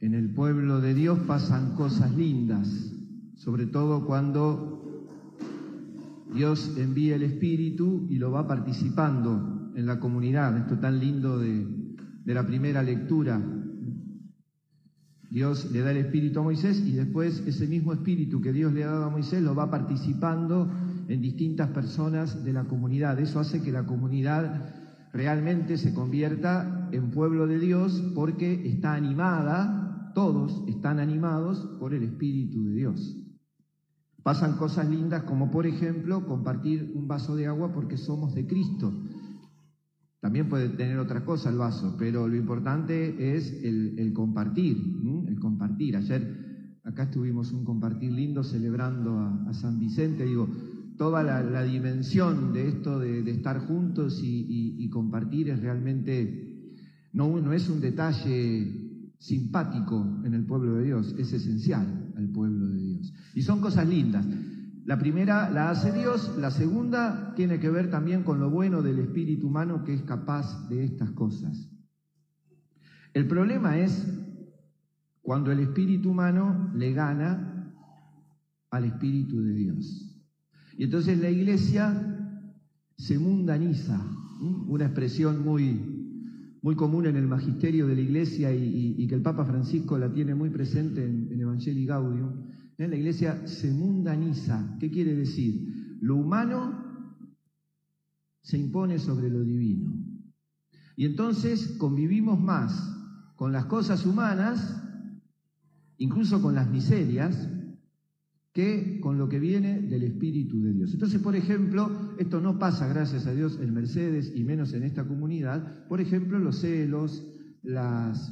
en el pueblo de Dios pasan cosas lindas, sobre todo cuando Dios envía el Espíritu y lo va participando en la comunidad. Esto tan lindo de la primera lectura. Dios le da el Espíritu a Moisés y después ese mismo Espíritu que Dios le ha dado a Moisés lo va participando en distintas personas de la comunidad. Eso hace que la comunidad realmente se convierta en pueblo de Dios porque está animada, todos están animados por el Espíritu de Dios. Pasan cosas lindas como, por ejemplo, compartir un vaso de agua porque somos de Cristo. También puede tener otra cosa el vaso, pero lo importante es el compartir, el compartir. Ayer acá tuvimos un compartir lindo celebrando a San Vicente. Digo, toda la dimensión de esto de estar juntos y compartir es realmente, no es un detalle simpático en el pueblo de Dios, es esencial al pueblo de Dios. Y son cosas lindas. La primera la hace Dios, la segunda tiene que ver también con lo bueno del espíritu humano que es capaz de estas cosas. El problema es cuando el espíritu humano le gana al espíritu de Dios. Y entonces la iglesia se mundaniza, una expresión muy común en el magisterio de la iglesia y que el Papa Francisco la tiene muy presente en Evangelii Gaudium. La iglesia se mundaniza. ¿Qué quiere decir? Lo humano se impone sobre lo divino. Y entonces convivimos más con las cosas humanas, incluso con las miserias, que con lo que viene del Espíritu de Dios. Entonces, por ejemplo, esto no pasa, gracias a Dios, en Mercedes y menos en esta comunidad. Por ejemplo, los celos, las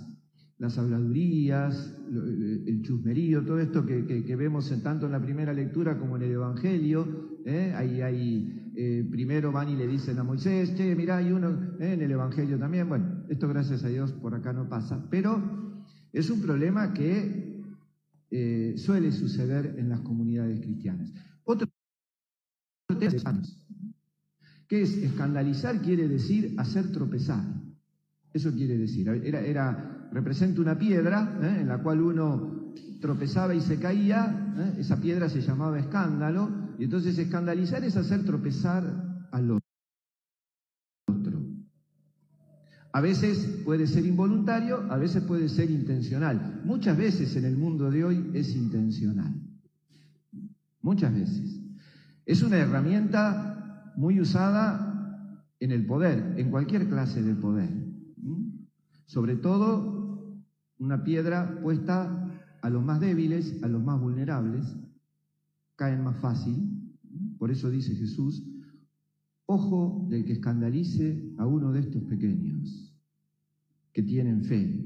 habladurías, el chusmerío, todo esto que vemos tanto en la primera lectura como en el Evangelio. Primero van y le dicen a Moisés, che, mirá, hay uno, en el Evangelio también. Bueno, esto gracias a Dios por acá no pasa, pero es un problema que suele suceder en las comunidades cristianas. Otro tema, ¿qué es escandalizar? Quiere decir hacer tropezar. Eso quiere decir, representa una piedra en la cual uno tropezaba y se caía, esa piedra se llamaba escándalo, y entonces escandalizar es hacer tropezar al otro. A veces puede ser involuntario, a veces puede ser intencional. Muchas veces en el mundo de hoy es intencional. Muchas veces. Es una herramienta muy usada en el poder, en cualquier clase de poder. Sobre todo, una piedra puesta a los más débiles, a los más vulnerables, caen más fácil. Por eso dice Jesús, ojo del que escandalice a uno de estos pequeños que tienen fe.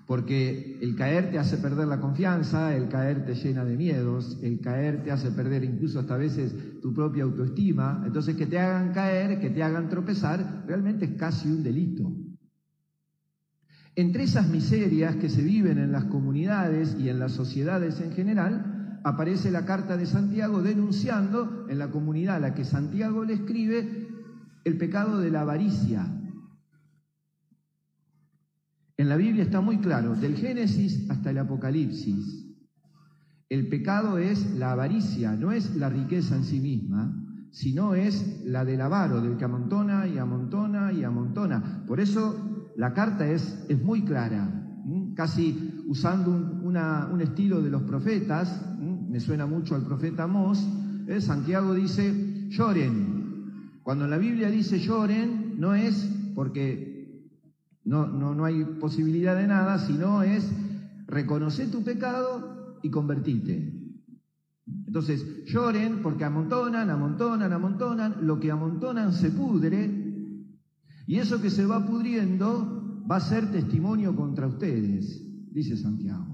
Porque el caer te hace perder la confianza, el caer te llena de miedos, el caer te hace perder incluso hasta a veces tu propia autoestima. Entonces que te hagan caer, que te hagan tropezar, realmente es casi un delito. Entre esas miserias que se viven en las comunidades y en las sociedades en general, aparece la carta de Santiago denunciando en la comunidad a la que Santiago le escribe el pecado de la avaricia. En la Biblia está muy claro, del Génesis hasta el Apocalipsis, el pecado es la avaricia, no es la riqueza en sí misma, sino es la del avaro, del que amontona y amontona y amontona. Por eso la carta es muy clara, casi usando un estilo de los profetas, me suena mucho al profeta Amós. Santiago dice, lloren. Cuando en la Biblia dice lloren, no es porque no hay posibilidad de nada, sino es reconocer tu pecado y convertirte. Entonces, lloren porque amontonan, amontonan, amontonan, lo que amontonan se pudre, y eso que se va pudriendo va a ser testimonio contra ustedes, dice Santiago.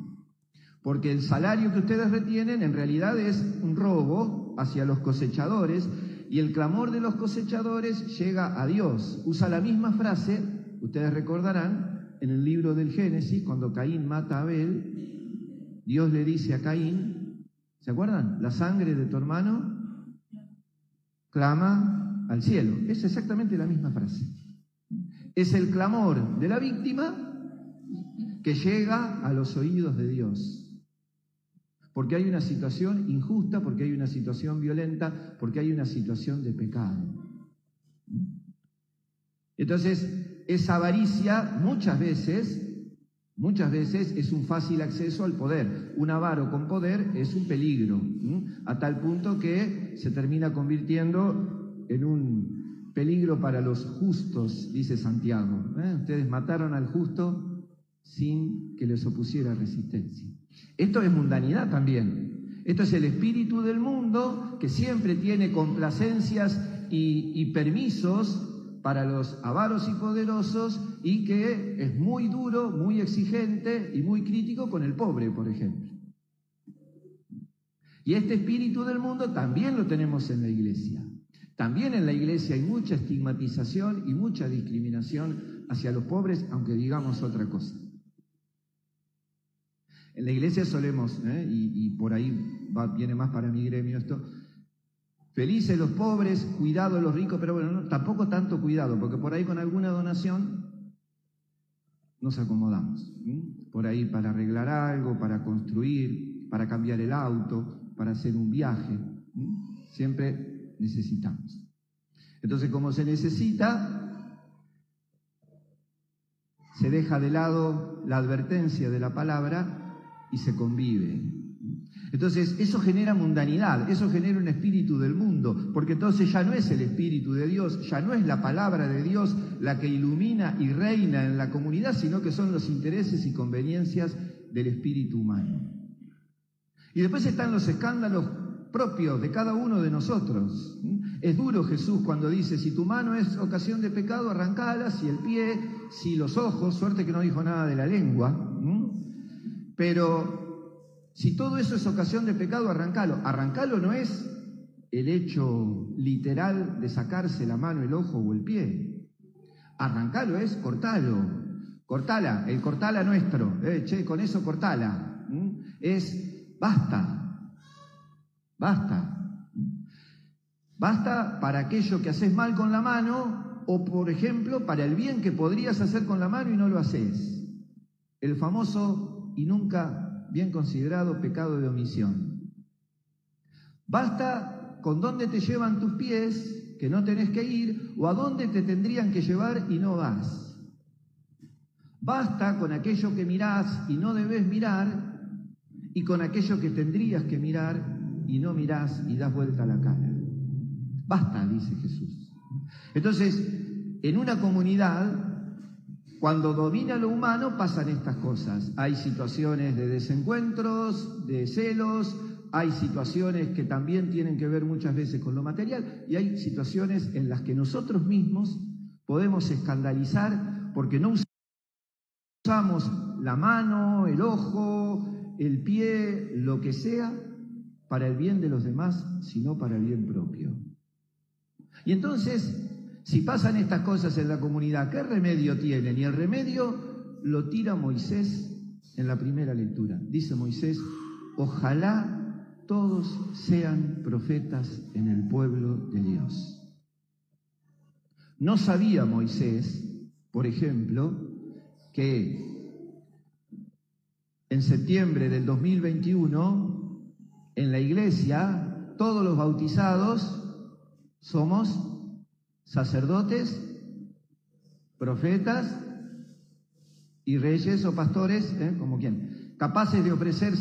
Porque el salario que ustedes retienen en realidad es un robo hacia los cosechadores, y el clamor de los cosechadores llega a Dios. Usa la misma frase, ustedes recordarán, en el libro del Génesis, cuando Caín mata a Abel, Dios le dice a Caín, ¿se acuerdan? La sangre de tu hermano clama al cielo. Es exactamente la misma frase. Es el clamor de la víctima que llega a los oídos de Dios. Porque hay una situación injusta, porque hay una situación violenta, porque hay una situación de pecado. Entonces, esa avaricia muchas veces es un fácil acceso al poder. Un avaro con poder es un peligro, a tal punto que se termina convirtiendo en un peligro para los justos, dice Santiago. Ustedes mataron al justo sin que les opusiera resistencia. Esto es mundanidad también. Esto es el espíritu del mundo que siempre tiene complacencias y permisos para los avaros y poderosos, y que es muy duro, muy exigente y muy crítico con el pobre, por ejemplo. Y este espíritu del mundo también lo tenemos en la iglesia. También en la iglesia hay mucha estigmatización y mucha discriminación hacia los pobres, aunque digamos otra cosa. En la iglesia solemos, y por ahí viene más para mi gremio esto, felices los pobres, cuidado los ricos, pero bueno, no, tampoco tanto cuidado, porque por ahí con alguna donación nos acomodamos. Por ahí para arreglar algo, para construir, para cambiar el auto, para hacer un viaje. Siempre necesitamos. Entonces, como se necesita, se deja de lado la advertencia de la palabra y se convive. Entonces, eso genera mundanidad, eso genera un espíritu del mundo, porque entonces ya no es el espíritu de Dios, ya no es la palabra de Dios la que ilumina y reina en la comunidad, sino que son los intereses y conveniencias del espíritu humano. Y después están los escándalos propios de cada uno de nosotros. Es duro Jesús cuando dice, si tu mano es ocasión de pecado, arrancala, si el pie, si los ojos, suerte que no dijo nada de la lengua, pero si todo eso es ocasión de pecado, arrancalo. Arrancalo no es el hecho literal de sacarse la mano, el ojo o el pie. Arrancalo es cortalo. Cortala, el cortala nuestro. Con eso cortala. Es basta. Basta. Basta para aquello que haces mal con la mano, o por ejemplo, para el bien que podrías hacer con la mano y no lo haces. El famoso y nunca bien considerado pecado de omisión. Basta con dónde te llevan tus pies, que no tenés que ir, o a dónde te tendrían que llevar y no vas. Basta con aquello que mirás y no debes mirar, y con aquello que tendrías que mirar y no mirás y das vuelta la cara. Basta, dice Jesús. Entonces, en una comunidad, cuando domina lo humano, pasan estas cosas. Hay situaciones de desencuentros, de celos, hay situaciones que también tienen que ver muchas veces con lo material, y hay situaciones en las que nosotros mismos podemos escandalizar porque no usamos la mano, el ojo, el pie, lo que sea, para el bien de los demás, sino para el bien propio. Y entonces, si pasan estas cosas en la comunidad, ¿qué remedio tienen? Y el remedio lo tira Moisés en la primera lectura. Dice Moisés, ojalá todos sean profetas en el pueblo de Dios. No sabía Moisés, por ejemplo, que en septiembre del 2021, en la iglesia, todos los bautizados somos sacerdotes, profetas y reyes o pastores, como quién, capaces de ofrecer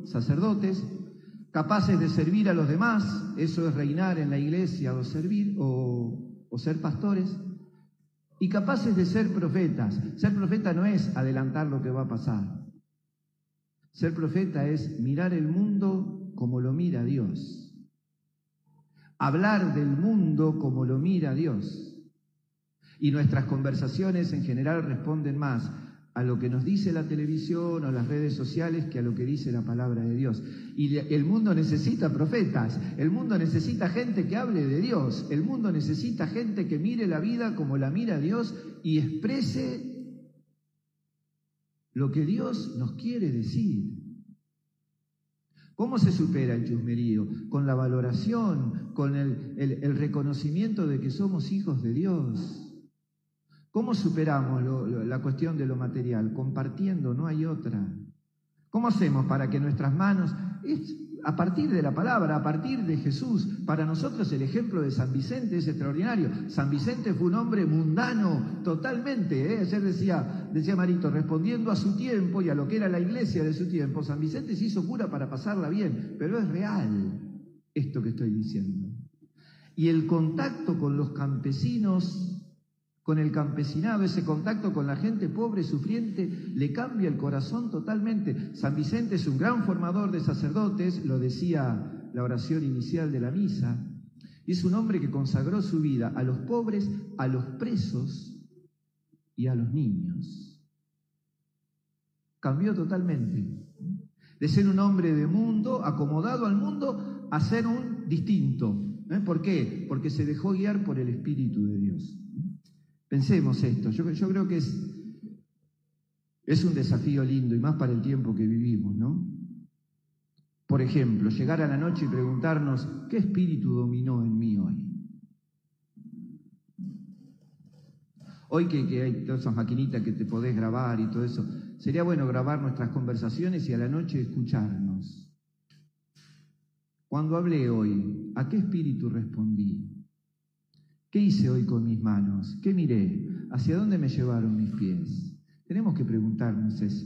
sacerdotes, capaces de servir a los demás, eso es reinar en la iglesia o servir o ser pastores, y capaces de ser profetas. Ser profeta no es adelantar lo que va a pasar. Ser profeta es mirar el mundo como lo mira Dios. Hablar del mundo como lo mira Dios. Y nuestras conversaciones en general responden más a lo que nos dice la televisión o las redes sociales que a lo que dice la palabra de Dios. Y el mundo necesita profetas, el mundo necesita gente que hable de Dios, el mundo necesita gente que mire la vida como la mira Dios y exprese lo que Dios nos quiere decir. ¿Cómo se supera el chusmerío? Con la valoración, con el reconocimiento de que somos hijos de Dios. ¿Cómo superamos la cuestión de lo material? Compartiendo, no hay otra. ¿Cómo hacemos para que nuestras manos, a partir de la palabra, a partir de Jesús, para nosotros el ejemplo de San Vicente es extraordinario? San Vicente fue un hombre mundano totalmente, Ayer decía Marito, respondiendo a su tiempo y a lo que era la iglesia de su tiempo, San Vicente se hizo cura para pasarla bien, pero es real esto que estoy diciendo. Y el contacto con los campesinos, con el campesinado, ese contacto con la gente pobre, sufriente, le cambia el corazón totalmente. San Vicente es un gran formador de sacerdotes, lo decía la oración inicial de la misa, y es un hombre que consagró su vida a los pobres, a los presos y a los niños. Cambió totalmente. De ser un hombre de mundo, acomodado al mundo, a ser un distinto. ¿Por qué? Porque se dejó guiar por el Espíritu de Dios. Pensemos esto, yo creo que es un desafío lindo y más para el tiempo que vivimos, ¿no? Por ejemplo, llegar a la noche y preguntarnos, ¿qué espíritu dominó en mí hoy? Hoy que hay todas esas maquinitas que te podés grabar y todo eso, sería bueno grabar nuestras conversaciones y a la noche escucharnos. Cuando hablé hoy, ¿a qué espíritu respondí? ¿Qué hice hoy con mis manos? ¿Qué miré? ¿Hacia dónde me llevaron mis pies? Tenemos que preguntarnos eso.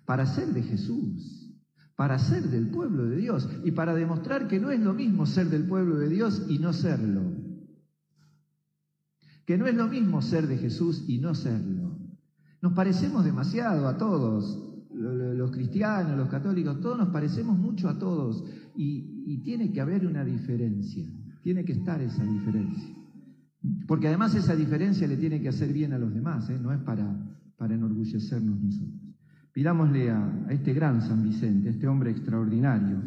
Para ser de Jesús, para ser del pueblo de Dios y para demostrar que no es lo mismo ser del pueblo de Dios y no serlo. Que no es lo mismo ser de Jesús y no serlo. Nos parecemos demasiado a todos, los cristianos, los católicos, todos nos parecemos mucho a todos y tiene que haber una diferencia, tiene que estar esa diferencia. Porque además esa diferencia le tiene que hacer bien a los demás, no es para enorgullecernos nosotros. Pidámosle a este gran San Vicente, a este hombre extraordinario,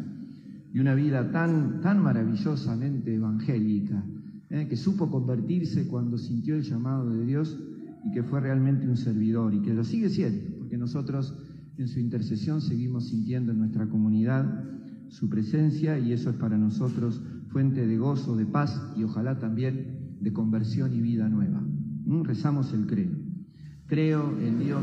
y una vida tan maravillosamente evangélica, que supo convertirse cuando sintió el llamado de Dios y que fue realmente un servidor y que lo sigue siendo, porque nosotros en su intercesión seguimos sintiendo en nuestra comunidad su presencia y eso es para nosotros fuente de gozo, de paz y ojalá también de conversión y vida nueva. Rezamos el credo. Creo en Dios.